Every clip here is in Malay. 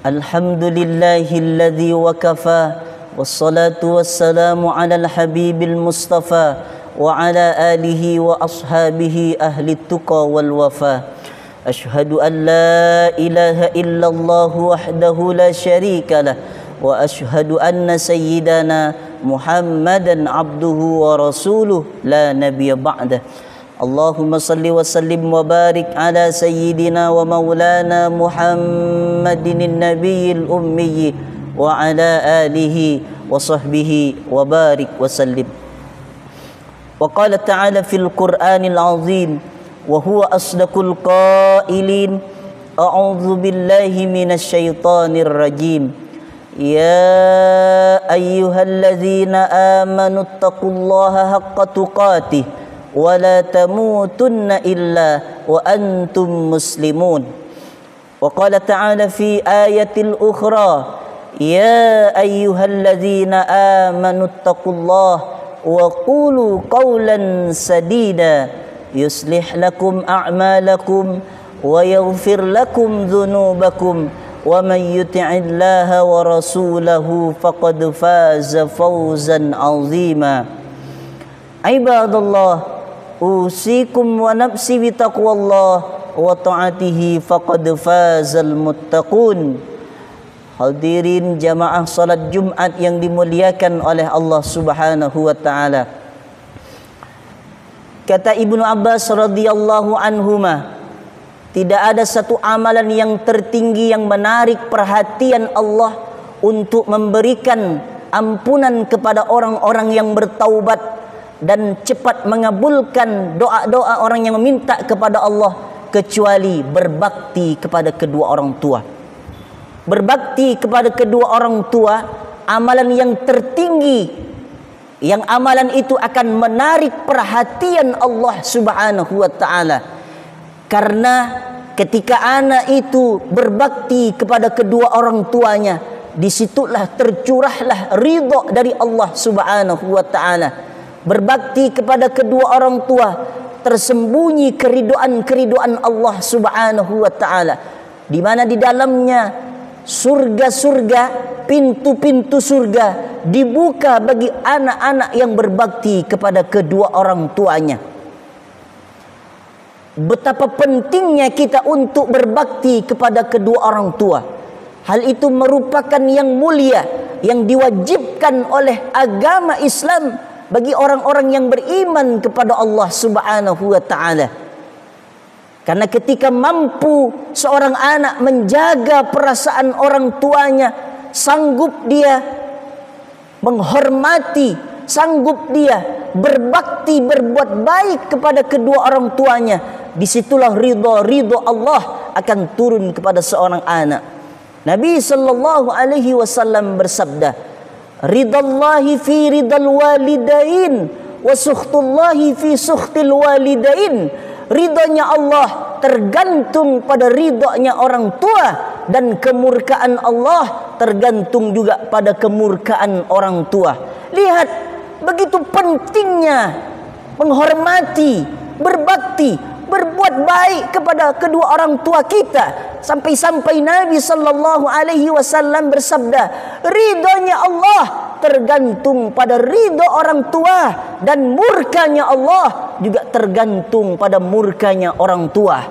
Alhamdulillahilladzi wakafa, wassalatu wassalamu ala al-habibil mustafa wa ala alihi wa ashabihi ahli tuqa wal wafa. Ashhadu an la ilaha illallah wahdahu la syarika lah, wa ashhadu anna sayyidana Muhammadan abduhu wa rasuluh la nabiyya ba'dah. Allahumma salli wa sallim wa barik ala sayyidina wa maulana Muhammadin nabiyil ummi wa ala alihi wa sahbihi wa barik wa sallim. Wa qala ta'ala fil Qur'anil azim wa huwa asdaqul qailin, a'udzu billahi minasy syaithanir rajim. Ya ayyuhalladzina amanu taqullaha haqqa tuqatih wa la tamutunna illa wa antum muslimun. Wa qala ta'ala fi ayatil ukhra, ya ayyuhalladzina amanu taqullaha wa qulu qawlan sadida yuslih lakum a'malakum wa yaghfir lakum dhunubakum wa man yuti'illaha wa rasulahu faqad faza fawzan 'azima. Ibadallah, usikum wa nafsi bi taqwallah wa ta'atihi faqad fazal muttaqun. Hadirin jamaah salat Jumat yang dimuliakan oleh Allah Subhanahu wa taala. Kata Ibnu Abbas radhiyallahu anhuma, tidak ada satu amalan yang tertinggi yang menarik perhatian Allah untuk memberikan ampunan kepada orang-orang yang bertaubat dan cepat mengabulkan doa-doa orang yang meminta kepada Allah, kecuali berbakti kepada kedua orang tua. Berbakti kepada kedua orang tua, amalan yang tertinggi, yang amalan itu akan menarik perhatian Allah Subhanahu wa taala. Karena ketika anak itu berbakti kepada kedua orang tuanya, disitulah tercurahlah ridha dari Allah Subhanahu wa taala. Berbakti kepada kedua orang tua, tersembunyi keriduan-keriduan Allah Subhanahu wa taala, di mana di dalamnya surga-surga, pintu-pintu surga dibuka bagi anak-anak yang berbakti kepada kedua orang tuanya. Betapa pentingnya kita untuk berbakti kepada kedua orang tua. Hal itu merupakan yang mulia, yang diwajibkan oleh agama Islam bagi orang-orang yang beriman kepada Allah Subhanahu wa taala. Karena ketika mampu seorang anak menjaga perasaan orang tuanya, sanggup dia menghormati, sanggup dia berbakti, berbuat baik kepada kedua orang tuanya, disitulah ridha Allah akan turun kepada seorang anak. Nabi sallallahu alaihi wasallam bersabda, ridallahi fi ridal walidain wa sukhtullahi fi sukhtil walidain. Ridhonya Allah tergantung pada ridhonya orang tua, dan kemurkaan Allah tergantung juga pada kemurkaan orang tua. Lihat begitu pentingnya menghormati, berbakti, berbuat baik kepada kedua orang tua kita, sampai-sampai Nabi sallallahu alaihi wasallam bersabda, ridhonya Allah tergantung pada ridho orang tua, dan murkanya Allah juga tergantung pada murkanya orang tua.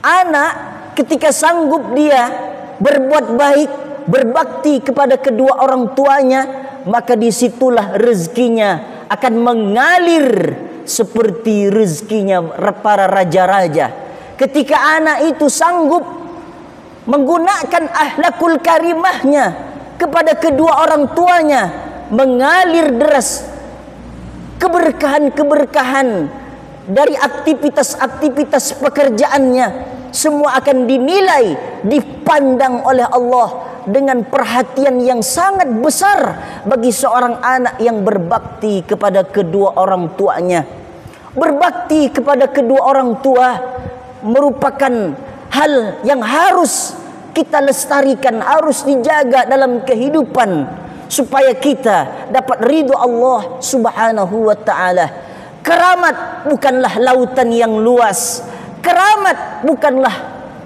Anak ketika sanggup dia berbuat baik, berbakti kepada kedua orang tuanya, maka disitulah rezekinya akan mengalir seperti rezekinya para raja-raja. Ketika anak itu sanggup menggunakan akhlakul karimahnya kepada kedua orang tuanya, mengalir deras keberkahan-keberkahan dari aktivitas-aktivitas pekerjaannya, semua akan dinilai, dipandang oleh Allah dengan perhatian yang sangat besar bagi seorang anak yang berbakti kepada kedua orang tuanya. Berbakti kepada kedua orang tua merupakan hal yang harus kita lestarikan, harus dijaga dalam kehidupan, supaya kita dapat ridho Allah Subhanahu wa ta'ala. Keramat bukanlah lautan yang luas. Keramat bukanlah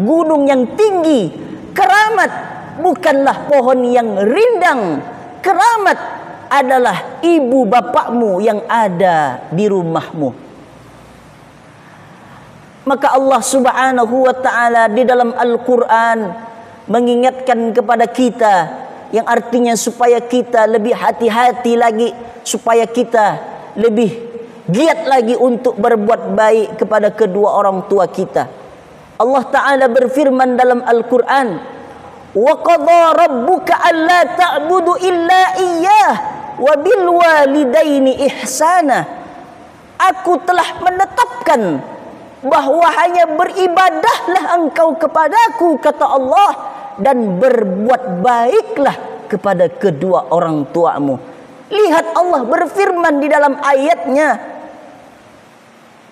gunung yang tinggi. Keramat bukanlah pohon yang rindang. Keramat adalah ibu bapakmu yang ada di rumahmu. Maka Allah Subhanahu wa ta'ala di dalam Al-Quran mengingatkan kepada kita, yang artinya supaya kita lebih hati-hati lagi, supaya kita lebih giat lagi untuk berbuat baik kepada kedua orang tua kita. Allah Ta'ala berfirman dalam Al-Quran, wa qadha rabbuka alla ta'budu illa iyyah wa bil walidaini ihsana. Aku telah menetapkan bahwa hanya beribadahlah engkau kepadaku, kata Allah, dan berbuat baiklah kepada kedua orang tuamu. Lihat Allah berfirman di dalam ayatnya,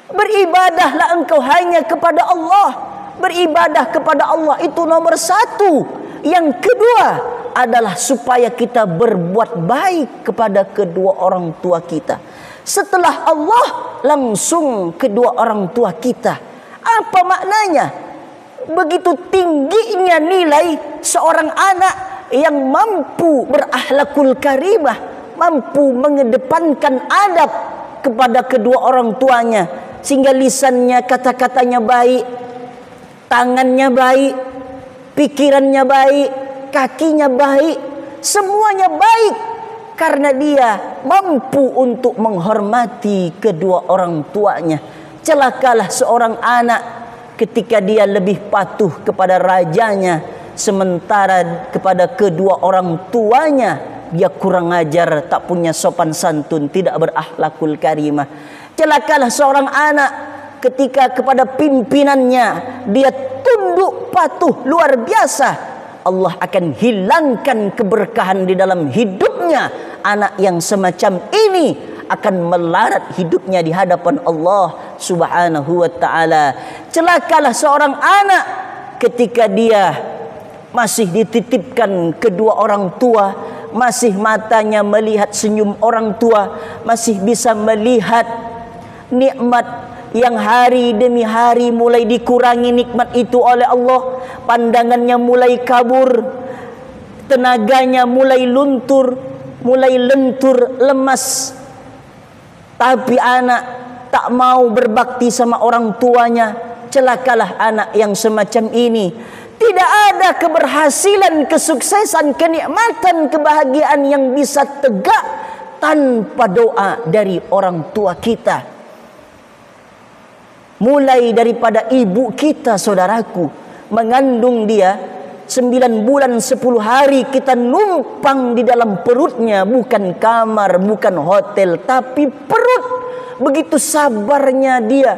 beribadahlah engkau hanya kepada Allah. Beribadah kepada Allah itu nomor satu. Yang kedua adalah supaya kita berbuat baik kepada kedua orang tua kita. Setelah Allah, langsung kedua orang tua kita. Apa maknanya? Begitu tingginya nilai seorang anak yang mampu berakhlakul karimah, mampu mengedepankan adab kepada kedua orang tuanya, sehingga lisannya, kata-katanya baik, tangannya baik, pikirannya baik, kakinya baik, semuanya baik, karena dia mampu untuk menghormati kedua orang tuanya. Celakalah seorang anak ketika dia lebih patuh kepada rajanya, sementara kepada kedua orang tuanya dia kurang ajar, tak punya sopan santun, tidak berakhlakul karimah. Celakalah seorang anak ketika kepada pimpinannya dia tunduk patuh luar biasa. Allah akan hilangkan keberkahan di dalam hidupnya. Anak yang semacam ini akan melarat hidupnya di hadapan Allah Subhanahu wa ta'ala. Celakalah seorang anak ketika dia masih dititipkan kedua orang tua, masih matanya melihat senyum orang tua, masih bisa melihat nikmat yang hari demi hari mulai dikurangi nikmat itu oleh Allah. Pandangannya mulai kabur, tenaganya mulai luntur, mulai lentur, lemas. Tapi anak tak mau berbakti sama orang tuanya. Celakalah anak yang semacam ini. Tidak ada keberhasilan, kesuksesan, kenikmatan, kebahagiaan yang bisa tegak tanpa doa dari orang tua kita. Mulai daripada ibu kita, saudaraku, mengandung dia 9 bulan 10 hari, kita numpang di dalam perutnya, bukan kamar, bukan hotel, tapi perut. Begitu sabarnya dia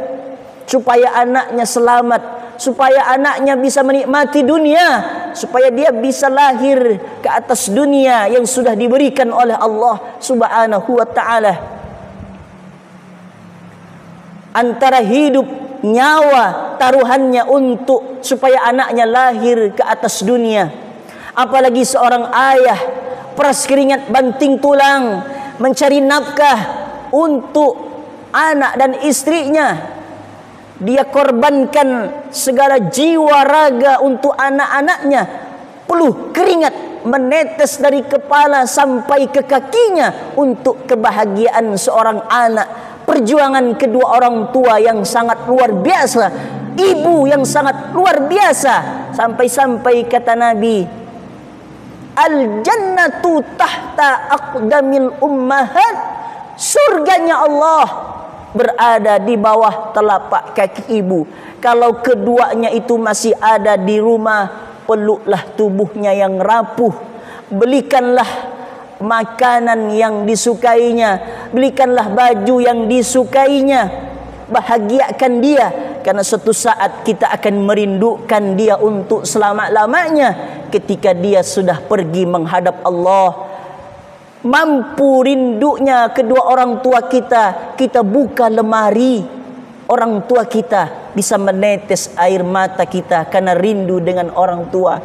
supaya anaknya selamat, supaya anaknya bisa menikmati dunia, supaya dia bisa lahir ke atas dunia yang sudah diberikan oleh Allah Subhanahu wa ta'ala. Antara hidup, nyawa, taruhannya untuk supaya anaknya lahir ke atas dunia. Apalagi seorang ayah peras keringat banting tulang mencari nafkah untuk anak dan istrinya. Dia korbankan segala jiwa raga untuk anak-anaknya. Peluh keringat menetes dari kepala sampai ke kakinya untuk kebahagiaan seorang anak. Perjuangan kedua orang tua yang sangat luar biasa, ibu yang sangat luar biasa, sampai-sampai kata Nabi, al-jannatu tahta aqdamil ummahat, surganya Allah berada di bawah telapak kaki ibu. Kalau keduanya itu masih ada di rumah, peluklah tubuhnya yang rapuh, belikanlah makanan yang disukainya, belikanlah baju yang disukainya, bahagiakan dia, karena suatu saat kita akan merindukan dia untuk selama-lamanya ketika dia sudah pergi menghadap Allah. Mampu rindunya kedua orang tua kita, kita buka lemari, orang tua kita bisa menetes air mata kita karena rindu dengan orang tua.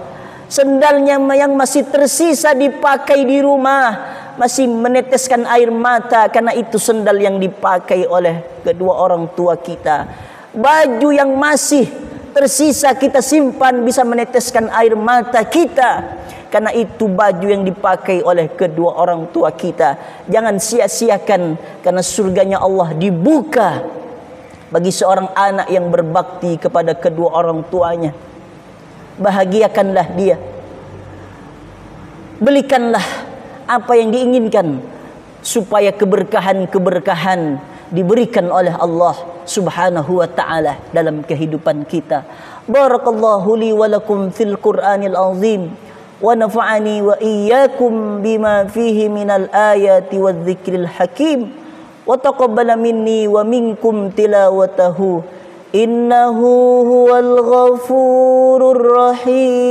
Sendalnya yang masih tersisa dipakai di rumah masih meneteskan air mata karena itu sendal yang dipakai oleh kedua orang tua kita. Baju yang masih tersisa kita simpan, bisa meneteskan air mata kita. Karena itu baju yang dipakai oleh kedua orang tua kita. Jangan sia-siakan, karena surganya Allah dibuka bagi seorang anak yang berbakti kepada kedua orang tuanya. Bahagiakanlah dia, belikanlah apa yang diinginkan, supaya keberkahan-keberkahan diberikan oleh Allah Subhanahu wa ta'ala dalam kehidupan kita. Barakallahu li wa lakum fil Qur'anil azim, wa nafa'ani wa iyyakum bima fihi minal ayati wadh-dhikril hakim, wa taqabbala minni wa minkum tilawatahu, innahu huwal ghafurur rahim.